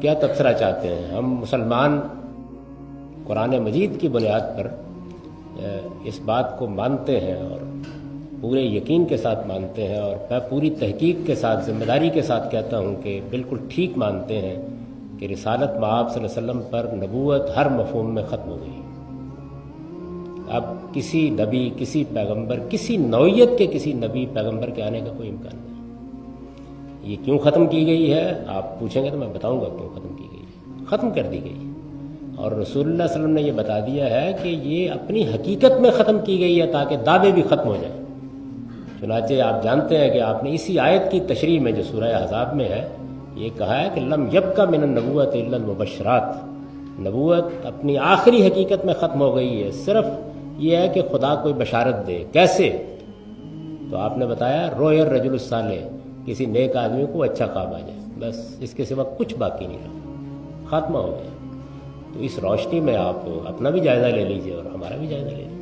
کیا تبصرہ چاہتے ہیں؟ ہم مسلمان قرآن مجید کی بنیاد پر اس بات کو مانتے ہیں اور پورے یقین کے ساتھ مانتے ہیں، اور میں پوری تحقیق کے ساتھ ذمہ داری کے ساتھ کہتا ہوں کہ بالکل ٹھیک مانتے ہیں کہ رسالت مآب صلی اللہ علیہ وسلم پر نبوت ہر مفہوم میں ختم ہو گئی۔ اب کسی نبی، کسی پیغمبر، کسی نوعیت کے کسی نبی پیغمبر کے آنے کا کوئی امکان نہیں۔ یہ کیوں ختم کی گئی ہے آپ پوچھیں گے تو میں بتاؤں گا کیوں ختم کی گئی۔ ختم کر دی گئی، اور رسول اللہ صلی اللہ علیہ وسلم نے یہ بتا دیا ہے کہ یہ اپنی حقیقت میں ختم کی گئی ہے تاکہ دعوے بھی ختم ہو جائیں۔ چنانچہ آپ جانتے ہیں کہ آپ نے اسی آیت کی تشریح میں جو سورہ احزاب میں ہے یہ کہا ہے کہ لم یبقى من النبوۃ الا المبشرات، نبوت اپنی آخری حقیقت میں ختم ہو گئی ہے، صرف یہ ہے کہ خدا کوئی بشارت دے۔ کیسے؟ تو آپ نے بتایا روئے الرجل الصالح، کسی نیک آدمی کو اچھا خواب آ جائے، بس اس کے سوا کچھ باقی نہیں رہا، خاتمہ ہو گیا۔ تو اس روشنی میں آپ اپنا بھی جائزہ لے لیجئے اور ہمارا بھی جائزہ لے لیجئے۔